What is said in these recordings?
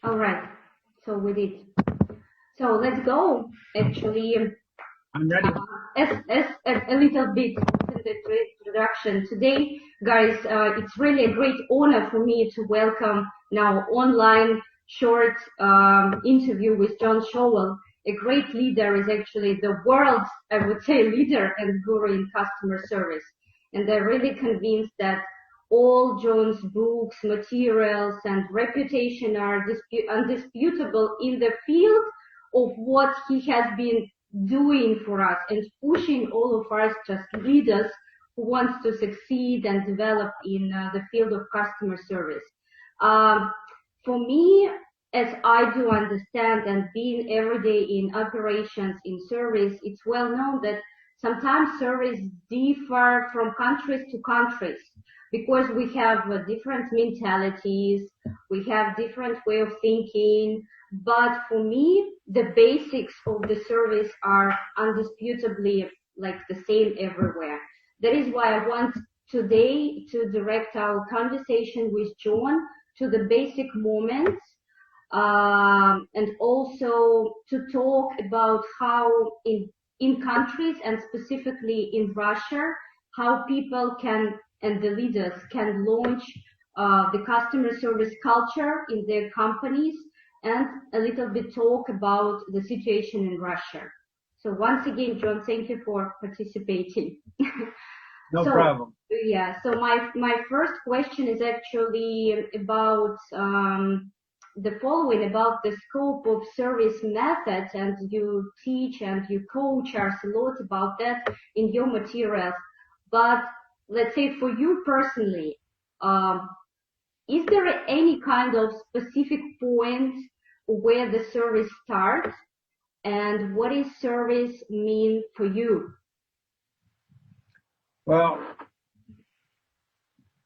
All right. So we did. So let's go. Actually, I'm ready. As a little bit in the introduction today, guys, it's really a great honor for me to welcome now online short interview with John Шоул. A great leader, is actually the world's, I would say, leader and guru in customer service. And they're really convinced that all John's books, materials, and reputation are undisputable in the field of what he has been doing for us and pushing all of us just leaders who wants to succeed and develop in the field of customer service. For me, as I do understand and being every day in operations in service, it's well known that sometimes service differ from countries to countries because we have different mentalities, we have different way of thinking. But for me, the basics of the service are undisputably like the same everywhere. That is why I want today to direct our conversation with John to the basic moments, and also to talk about how in countries and specifically in Russia, how people can and the leaders can launch the customer service culture in their companies, and a little bit talk about the situation in Russia. So once again, John, thank you for participating. No problem. Yeah, so my first question is actually about the following, about the scope of service methods, and you teach and you coach us a lot about that in your materials. But let's say for you personally, is there any kind of specific point where the service starts, and what is service mean for you? Well,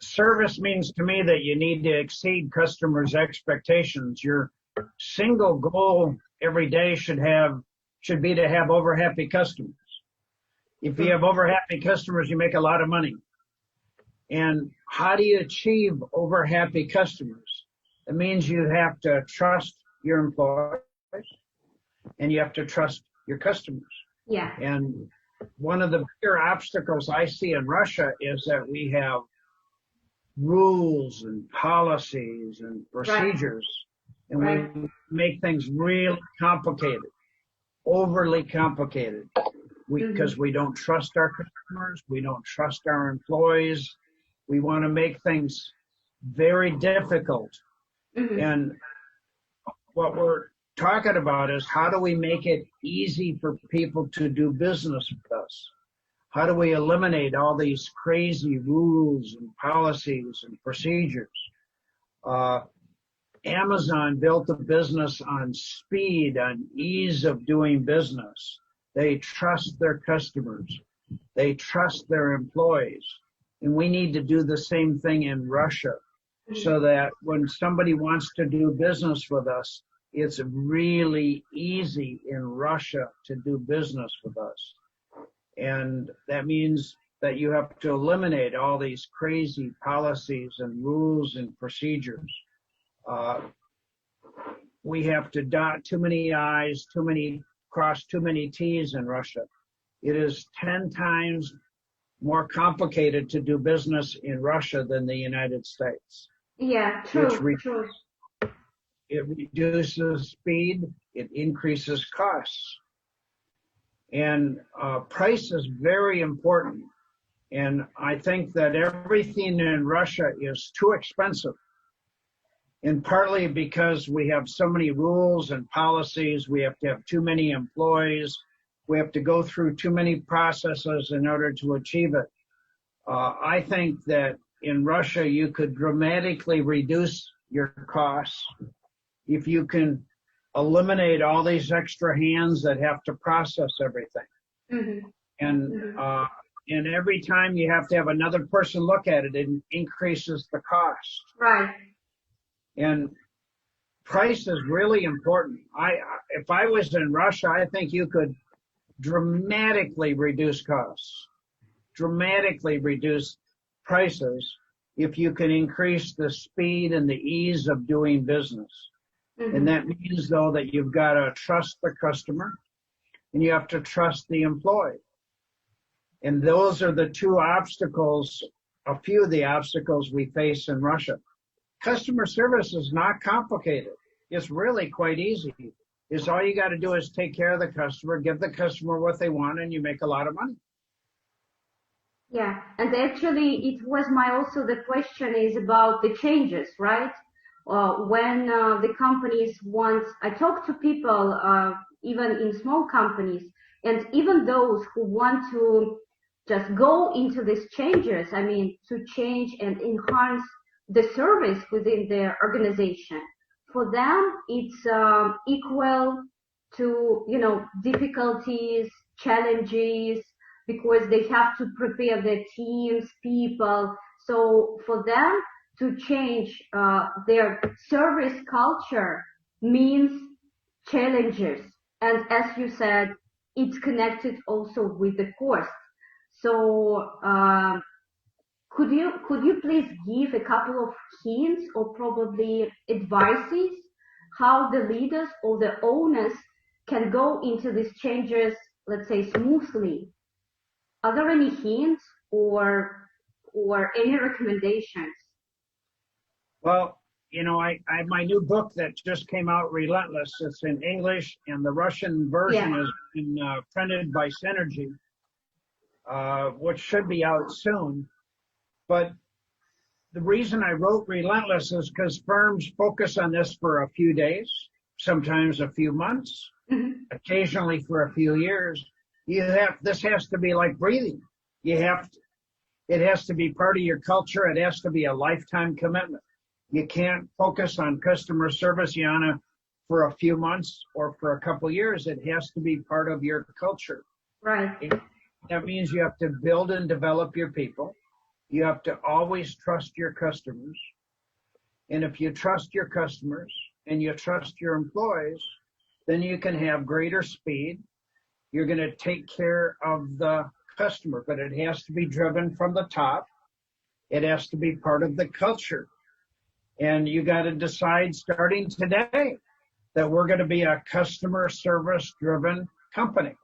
service means to me that you need to exceed customers' expectations. Your single goal every day should be to have over happy customers. If you have over happy customers, you make a lot of money. And how do you achieve over happy customers? It means you have to trust your employees and you have to trust your customers. Yeah. And one of the bigger obstacles I see in Russia is that we have rules and policies and procedures, and we make things really complicated, overly complicated, because we don't trust our customers, we don't trust our employees. We want to make things very difficult. And what we're talking about is how do we make it easy for people to do business with us? How do we eliminate all these crazy rules and policies and procedures? Amazon built a business on speed, on ease of doing business. They trust their customers. They trust their employees. And we need to do the same thing in Russia so that when somebody wants to do business with us, it's really easy in Russia to do business with us. And that means that you have to eliminate all these crazy policies and rules and procedures. We have to dot too many I's, cross too many T's in Russia. It is 10 times more complicated to do business in Russia than the United States. Yeah, true. It reduces speed, it increases costs. And price is very important. And I think that everything in Russia is too expensive. And partly because we have so many rules and policies, we have to have too many employees, we have to go through too many processes in order to achieve it. I think that in Russia, you could dramatically reduce your costs if you can eliminate all these extra hands that have to process everything. And every time you have to have another person look at it, it increases the cost. Right. And price is really important. If I was in Russia, I think you could dramatically reduce costs, dramatically reduce prices if you can increase the speed and the ease of doing business. And that means, though, that you've got to trust the customer and you have to trust the employee. And those are the two obstacles, a few of the obstacles we face in Russia. Customer service is not complicated. It's really quite easy. It's all you got to do is take care of the customer, give the customer what they want, and you make a lot of money. Yeah, and actually it was also the question is about the changes, right? When the companies want, I talk to people, even in small companies, and even those who want to just go into these changes, I mean, to change and enhance the service within their organization. For them, it's equal to, difficulties, challenges, because they have to prepare their teams, people. So for them to change their service culture means challenges. And as you said, it's connected also with the cost. So could you please give a couple of hints or probably advices how the leaders or the owners can go into these changes, let's say, smoothly? Are there any hints or any recommendations? Well, I have my new book that just came out, Relentless. It's in English, and the Russian version has been printed by Synergy, which should be out soon. But the reason I wrote Relentless is because firms focus on this for a few days, sometimes a few months, occasionally for a few years. This has to be like breathing. It has to be part of your culture. It has to be a lifetime commitment. You can't focus on customer service, Yana, for a few months or for a couple of years. It has to be part of your culture. Right. That means you have to build and develop your people. You have to always trust your customers. And if you trust your customers and you trust your employees, then you can have greater speed. You're going to take care of the customer, but it has to be driven from the top. It has to be part of the culture. And you got to decide starting today that we're going to be a customer service driven company.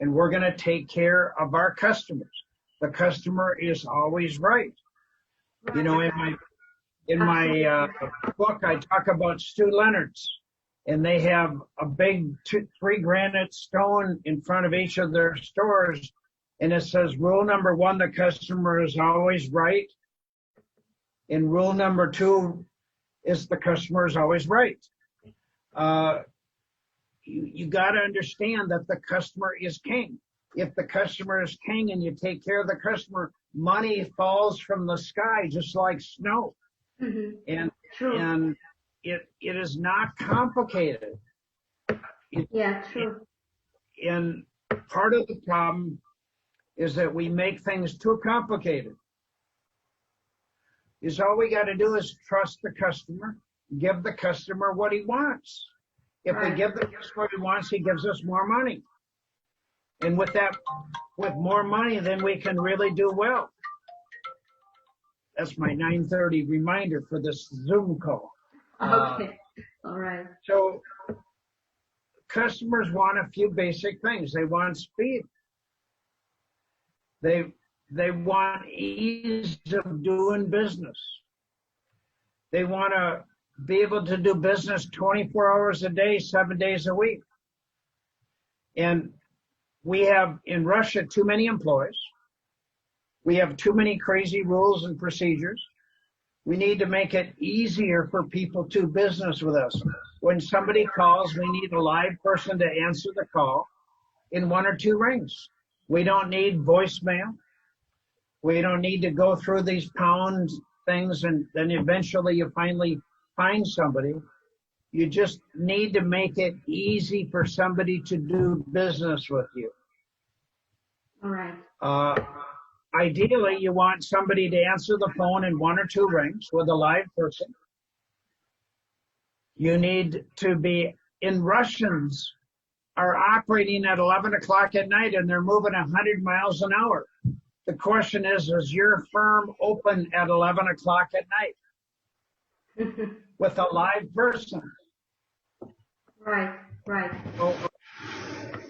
And we're going to take care of our customers. The customer is always right. In my book, I talk about Stu Leonard's, and they have a big 3 granite stone in front of each of their stores, and it says, rule number 1, the customer is always right. And rule number 2 is the customer is always right. You got to understand that the customer is king. If the customer is king and you take care of the customer, money falls from the sky just like snow. And it is not complicated. True. And part of the problem is that we make things too complicated. All we got to do is trust the customer, give the customer what he wants. If we give the customer what he wants, he gives us more money. And with more money, then we can really do well. That's my 9:30 reminder for this Zoom call. Okay. All right. So customers want a few basic things. They want speed. They want ease of doing business. They want to be able to do business 24 hours a day, 7 days a week. And we have in Russia too many employees. We have too many crazy rules and procedures. We need to make it easier for people to do business with us. When somebody calls, we need a live person to answer the call in 1 or 2 rings. We don't need voicemail. We don't need to go through these pound things and then eventually you finally find somebody. You just need to make it easy for somebody to do business with you. All right. Ideally, you want somebody to answer the phone in 1 or 2 rings with a live person. You need to be, in Russians are operating at 11 o'clock at night and they're moving 100 miles an hour. The question is your firm open at 11 o'clock at night with a live person? Right, right. So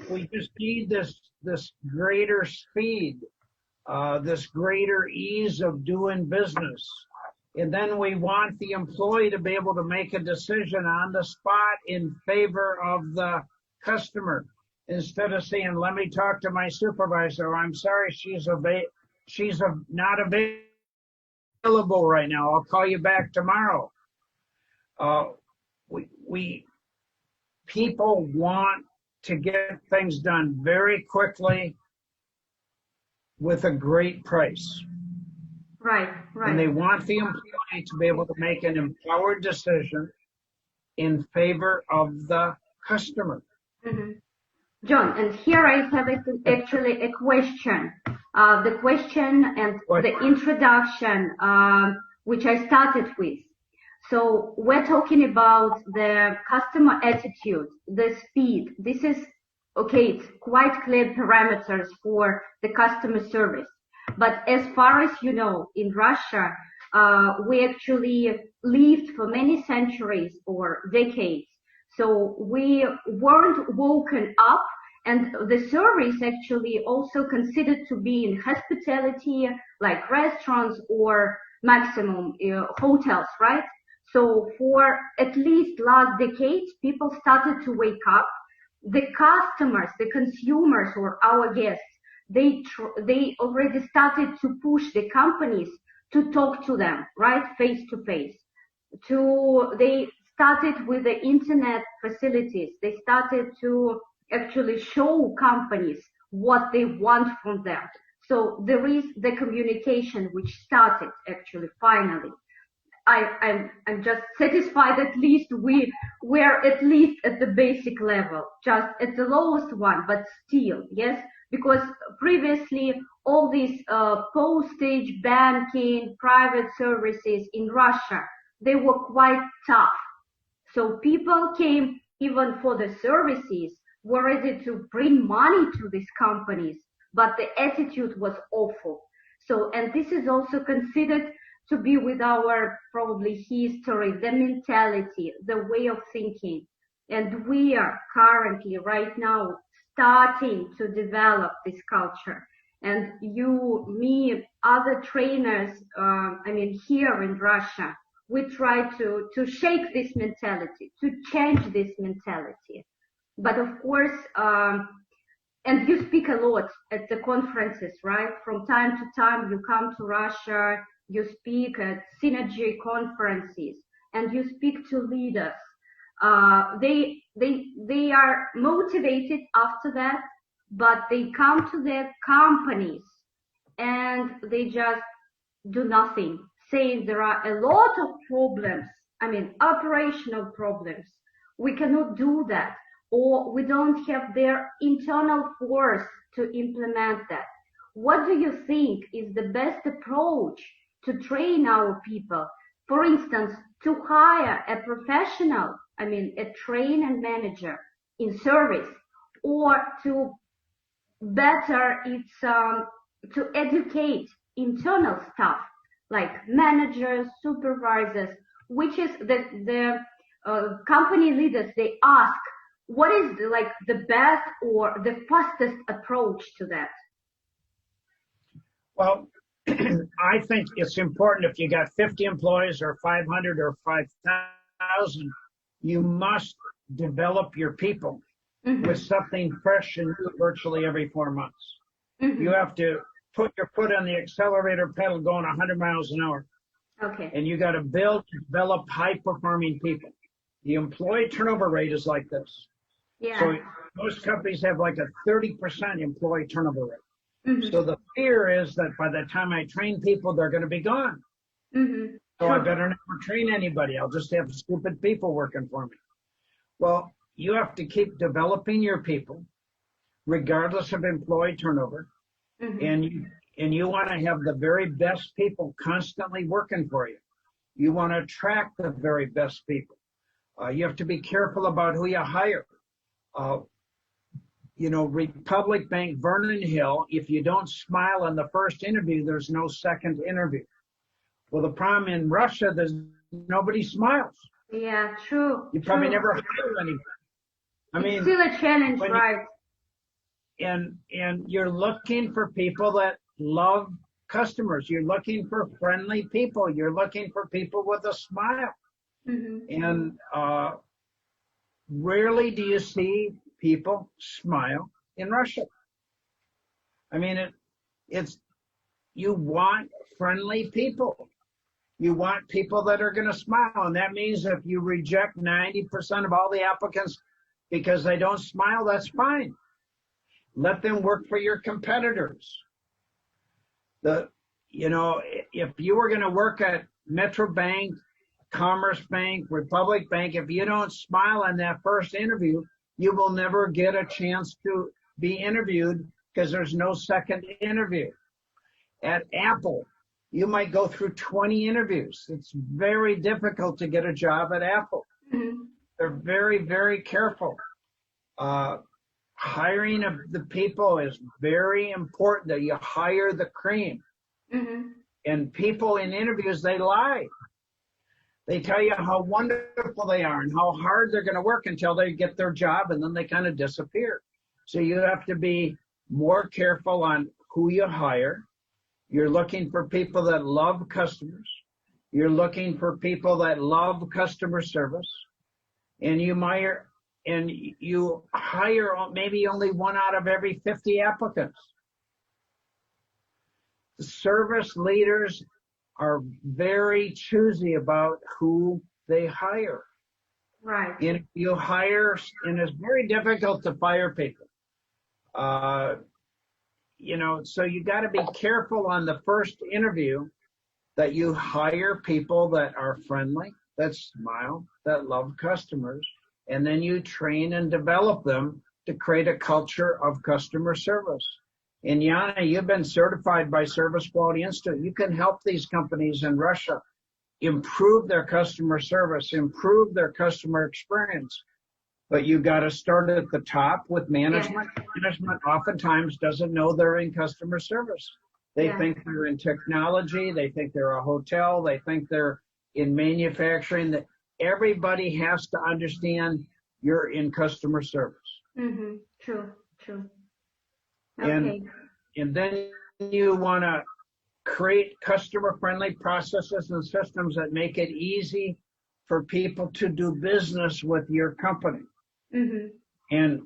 we just need this greater speed, this greater ease of doing business. And then we want the employee to be able to make a decision on the spot in favor of the customer, instead of saying, let me talk to my supervisor. I'm sorry, she's not available right now. I'll call you back tomorrow. People want to get things done very quickly with a great price. Right, right. And they want the employee to be able to make an empowered decision in favor of the customer. Mm-hmm. John, and here I have actually a question. The question and the introduction, which I started with. So we're talking about the customer attitude, the speed. This is, okay, it's quite clear parameters for the customer service. But as far as you know, in Russia, we actually lived for many centuries or decades. So we weren't woken up, and the service actually also considered to be in hospitality, like restaurants or maximum hotels, right? So for at least last decades, people started to wake up. The customers, the consumers, or our guests, they already started to push the companies to talk to them, right, face to face. They started with the internet facilities. They started to actually show companies what they want from them. So there is the communication which started actually finally. I'm just satisfied at least we're at least at the basic level, just at the lowest one, but still, yes, because previously all these postage, banking, private services in Russia, they were quite tough. So people came even for the services, were ready to bring money to these companies, but the attitude was awful. So, and this is also considered to be with our probably history, the mentality, the way of thinking. And we are currently right now starting to develop this culture. And you, me, other trainers, here in Russia, we try to shake this mentality, to change this mentality. But of course, and you speak a lot at the conferences, right? From time to time, you come to Russia, you speak at synergy conferences, and you speak to leaders. They are motivated after that, but they come to their companies and they just do nothing, saying there are a lot of problems, operational problems. We cannot do that, or we don't have their internal force to implement that. What do you think is the best approach to train our people? For instance, to hire a professional, a trainer manager in service, or to better to educate internal staff like managers, supervisors, which is the company leaders, they ask, what is the best or the fastest approach to that? Well, I think it's important, if you got 50 employees or 500 or 5,000, you must develop your people with something fresh and new virtually every 4 months. You have to put your foot on the accelerator pedal going 100 miles an hour. Okay. And you got to develop high-performing people. The employee turnover rate is like this. Yeah. So most companies have like a 30% employee turnover rate. So the fear is that by the time I train people, they're going to be gone. So I better never train anybody. I'll just have stupid people working for me. Well, you have to keep developing your people, regardless of employee turnover. And you want to have the very best people constantly working for you. You want to attract the very best people. You have to be careful about who you hire. Republic Bank, Vernon Hill, if you don't smile in the first interview, there's no second interview. Well, the problem in Russia, nobody smiles. Yeah, true. You probably never hire anybody. I mean, it's still a challenge, right? And you're looking for people that love customers. You're looking for friendly people. You're looking for people with a smile. And rarely do you see people smile in Russia. I mean, it's you want friendly people. You want people that are going to smile. And that means if you reject 90% of all the applicants because they don't smile, that's fine. Let them work for your competitors. If you were going to work at Metro Bank, Commerce Bank, Republic Bank, if you don't smile in that first interview, you will never get a chance to be interviewed because there's no second interview. At Apple, you might go through 20 interviews. It's very difficult to get a job at Apple. They're very, very careful. Hiring of the people is very important, that you hire the cream. And people in interviews, they lie. They tell you how wonderful they are and how hard they're going to work until they get their job, and then they kind of disappear. So you have to be more careful on who you hire. You're looking for people that love customers. You're looking for people that love customer service. And you hire maybe only 1 out of every 50 applicants. The service leaders are very choosy about who they hire. Right. And you hire, and it's very difficult to fire people. So you got to be careful on the first interview that you hire people that are friendly, that smile, that love customers, and then you train and develop them to create a culture of customer service. And Yana, you've been certified by Service Quality Institute. You can help these companies in Russia improve their customer service, improve their customer experience. But you got to start at the top with management. Yeah. Management oftentimes doesn't know they're in customer service. They think they're in technology. They think they're a hotel. They think they're in manufacturing. That everybody has to understand you're in customer service. True. Okay. And then you want to create customer-friendly processes and systems that make it easy for people to do business with your company. And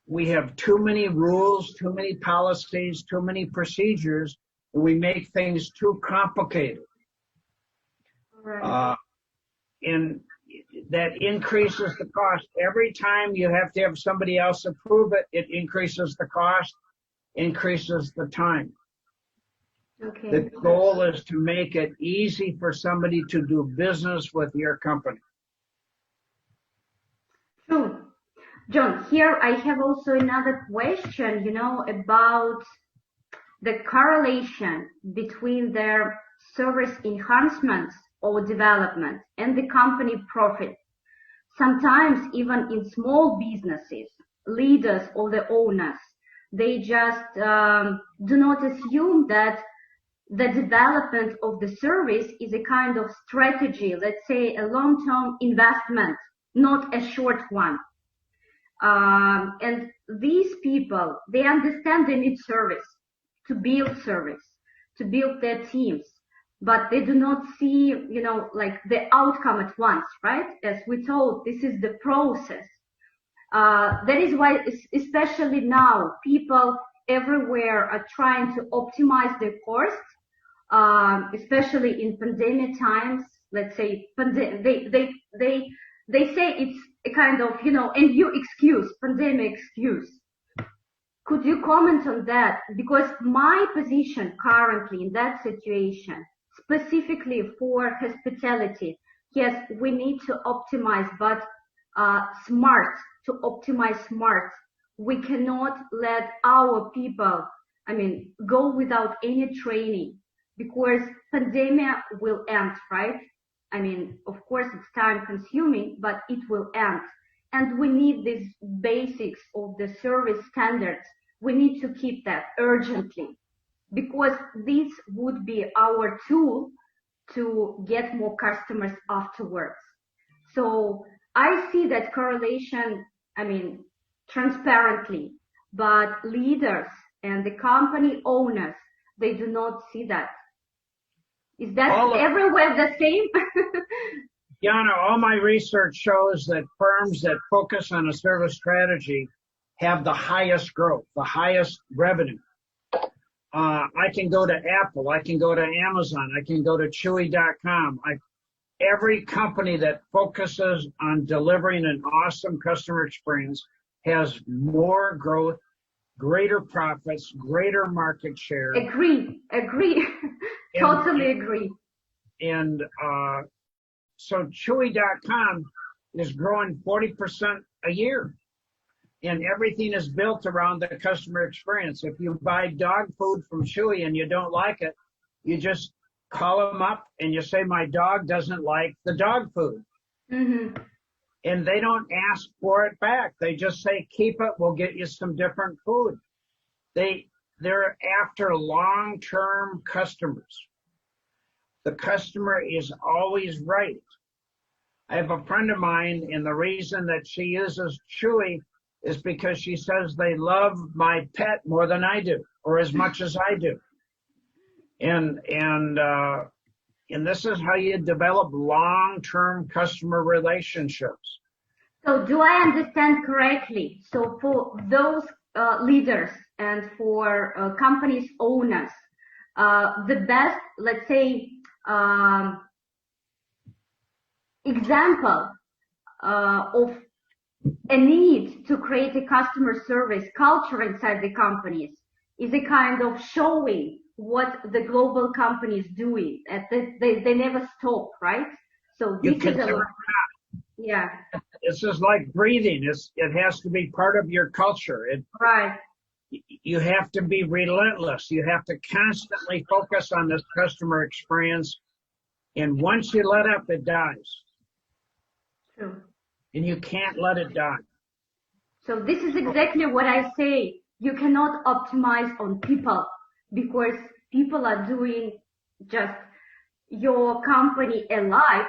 we have too many rules, too many policies, too many procedures, and we make things too complicated. Right. And that increases the cost. Every time you have to have somebody else approve it, it increases the cost, increases the time. Okay. The goal is to make it easy for somebody to do business with your company. True. John, here I have also another question, about the correlation between their service enhancements or development and the company profit. Sometimes even in small businesses, leaders or the owners, they just do not assume that the development of the service is a kind of strategy, let's say a long-term investment, not a short one. And these people, they understand they need service, to build their teams, but they do not see, like the outcome at once, right? As we told, this is the process. That is why, especially now, people everywhere are trying to optimize their costs, especially in pandemic times. Let's say, they say it's a kind of, a new excuse, pandemic excuse. Could you comment on that? Because my position currently in that situation, specifically for hospitality, yes, we need to optimize, but smart, to optimize smart. We cannot let our people, go without any training, because pandemic will end, right? Of course, it's time consuming, but it will end. And we need these basics of the service standards. We need to keep that urgently, because this would be our tool to get more customers afterwards. So I see that correlation, I mean, transparently, but leaders and the company owners, they do not see that. Is that everywhere the same? Yana, all my research shows that firms that focus on a service strategy have the highest growth, the highest revenue. I can go to Apple, I can go to Amazon, I can go to Chewy.com. Every company that focuses on delivering an awesome customer experience has more growth, greater profits, greater market share. Agree. Totally agree. And so Chewy.com is growing 40% a year. And everything is built around the customer experience. If you buy dog food from Chewy and you don't like it, you just call them up and you say, my dog doesn't like the dog food. Mm-hmm. And they don't ask for it back. They just say, keep it, we'll get you some different food. They're after long-term customers. The customer is always right. I have a friend of mine, and the reason that she uses Chewy is because she says they love my pet more than I do, or as much as I do. And this is how you develop long-term customer relationships. So do I understand correctly? So for those leaders and for companies owners, the best, let's say, example of a need to create a customer service culture inside the companies is a kind of showing what the global company is doing. They never stop, right? So this is a lot. Yeah. It's just like breathing. It has to be part of your culture. Right. You have to be relentless. You have to constantly focus on this customer experience. And once you let up, it dies. True. And you can't let it die. So this is exactly what I say. You cannot optimize on people because people are doing just your company alive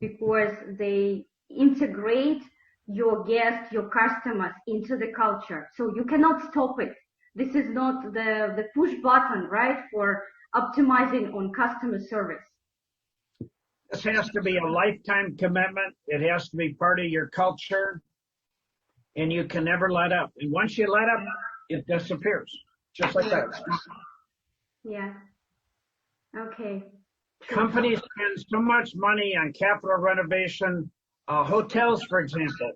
because they integrate your guests, your customers into the culture. So you cannot stop it. This is not the push button, right, for optimizing on customer service. This has to be a lifetime commitment. It has to be part of your culture, and you can never let up. And once you let up, it disappears, just like that. Yeah. Okay. Companies spend so much money on capital renovation. Hotels, for example,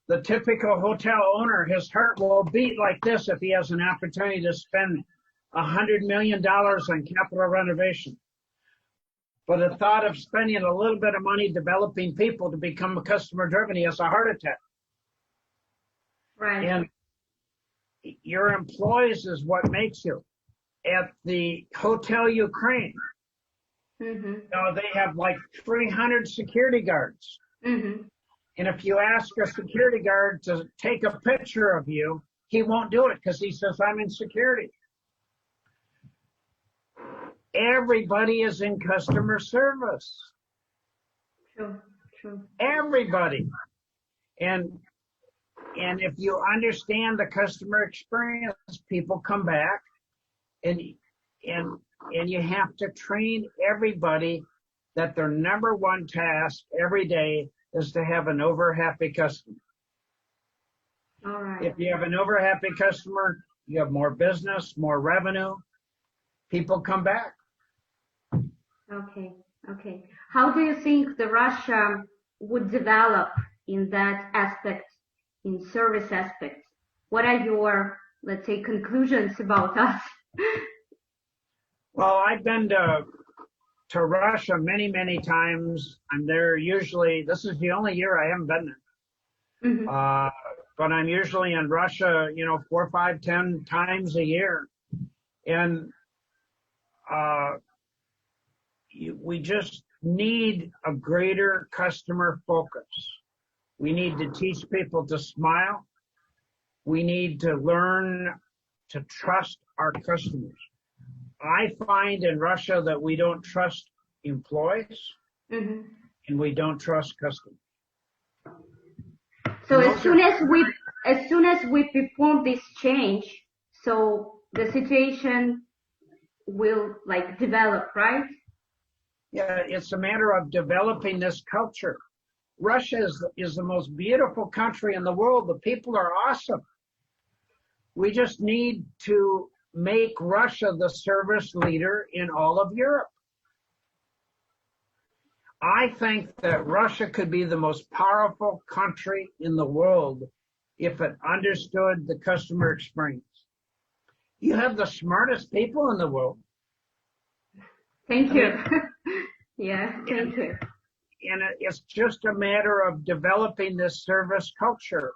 the typical hotel owner, his heart will beat like this if he has an opportunity to spend $100 million on capital renovation. But the thought of spending a little bit of money developing people to become a customer driven, he has a heart attack. Right. And your employees is what makes you. At the Hotel Ukraine, mm-hmm. They have like 300 security guards. Mm-hmm. And if you ask a security guard to take a picture of you, he won't do it because he says, I'm in security. Everybody is in customer service. True. Everybody. And if you understand the customer experience, people come back, and you have to train everybody that their number one task every day is to have an over-happy customer. All right. If you have an over-happy customer, you have more business, more revenue. People come back. Okay. How do you think the Russia would develop in that aspect, in service aspect? What are your, let's say, conclusions about us? Well, I've been to Russia many times. I'm there usually. This is the only year I haven't been there. Mm-hmm. But I'm usually in Russia, 4, 5, 10 times a year. And we just need a greater customer focus. We need to teach people to smile. We need to learn to trust our customers. I find in Russia that we don't trust employees, mm-hmm. and we don't trust customers. So as soon as we perform this change, so the situation will like develop, right? Yeah, it's a matter of developing this culture. Russia is the most beautiful country in the world. The people are awesome. We just need to make Russia the service leader in all of Europe. I think that Russia could be the most powerful country in the world if it understood the customer experience. You have the smartest people in the world. Thank you. Yeah, thank you. And it's just a matter of developing this service culture,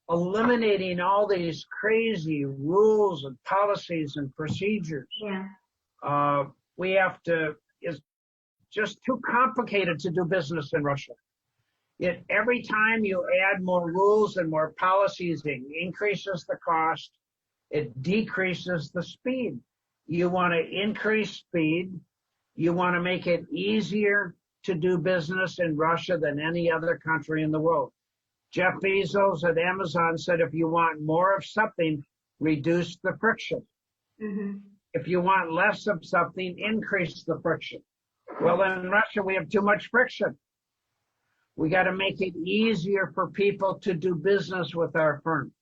eliminating all these crazy rules and policies and procedures. Yeah. We have to, it's just too complicated to do business in Russia. Every time you add more rules and more policies, it increases the cost. It decreases the speed. You want to increase speed. You want to make it easier to do business in Russia than any other country in the world. Jeff Bezos at Amazon said, if you want more of something, reduce the friction. Mm-hmm. If you want less of something, increase the friction. Well, in Russia, we have too much friction. We got to make it easier for people to do business with our firm.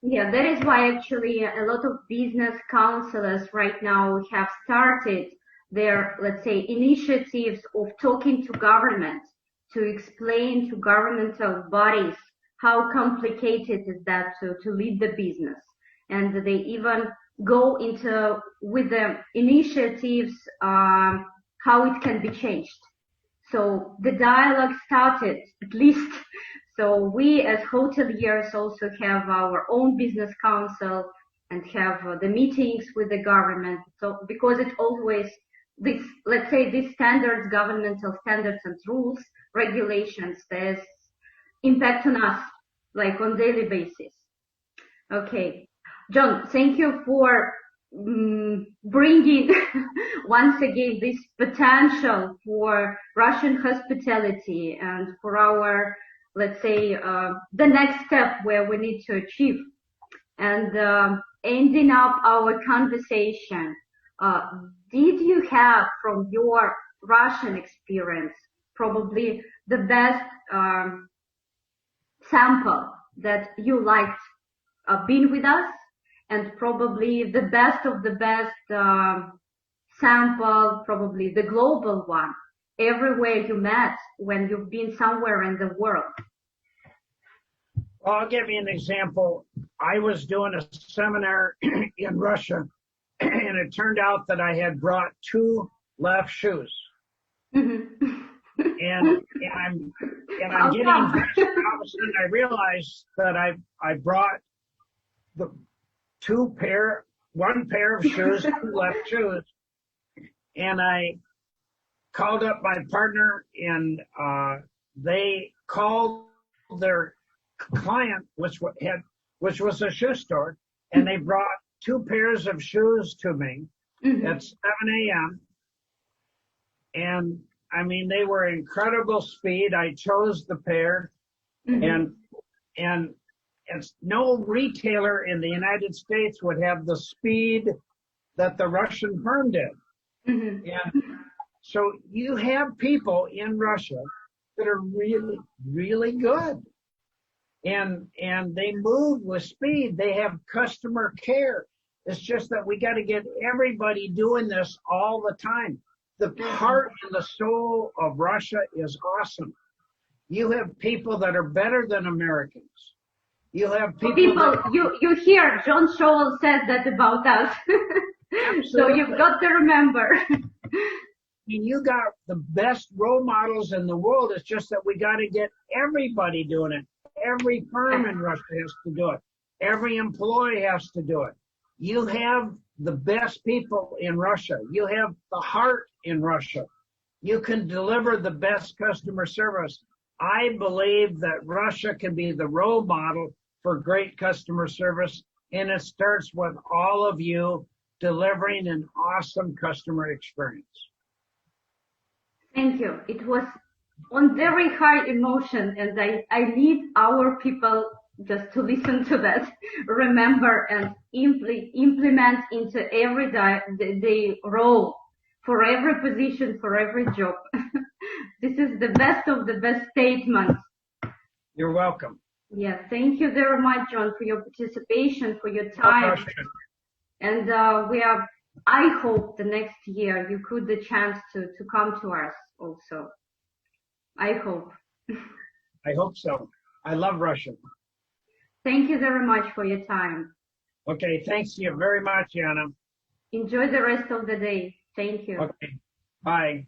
Yeah, that is why actually a lot of business counselors right now have started their, let's say, initiatives of talking to government to explain to governmental bodies how complicated is that to lead the business. And they even go into with the initiatives how it can be changed. So the dialogue started, at least. So we as hoteliers also have our own business council and have the meetings with the government. So because it always, this, let's say, these standards, governmental standards and rules, regulations, there's impact on us, like on daily basis. Okay. John, thank you for bringing once again this potential for Russian hospitality and for our, let's say, the next step where we need to achieve. And ending up our conversation, did you have from your Russian experience probably the best sample that you liked being with us, and probably the best of the best sample, probably the global one, everywhere you met when you've been somewhere in the world? Well, I'll give you an example. I was doing a seminar in Russia, and it turned out that I had brought 2 left shoes. Mm-hmm. And I'm getting dressed, and all of a sudden I realized that I brought one pair of shoes, 2 left shoes, and I called up my partner, and they called their client, which was a shoe store, and they brought 2 pairs of shoes to me at 7 a.m. And I mean, they were incredible speed. I chose the pair, and no retailer in the United States would have the speed that the Russian firm did. And so you have people in Russia that are really, really good. And they move with speed. They have customer care. It's just that we got to get everybody doing this all the time. The heart and the soul of Russia is awesome. You have people that are better than Americans. You have people you hear John Shoul says that about us. So you've got to remember. You got the best role models in the world. It's just that we got to get everybody doing it. Every firm in Russia has to do it. Every employee has to do it. You have the best people in Russia. You have the heart in Russia. You can deliver the best customer service. I believe that Russia can be the role model for great customer service, and it starts with all of you delivering an awesome customer experience. Thank you. It was on very high emotion, and I need our people just to listen to that, remember and implement into everyday role for every position, for every job. This is the best of the best statements. You're welcome. Yeah, thank you very much, John, for your participation, for your time. And I hope the next year you could the chance to come to us also. I hope. I hope so. I love Russian. Thank you very much for your time. Okay, thanks to you very much, Yana. Enjoy the rest of the day. Thank you. Okay, bye.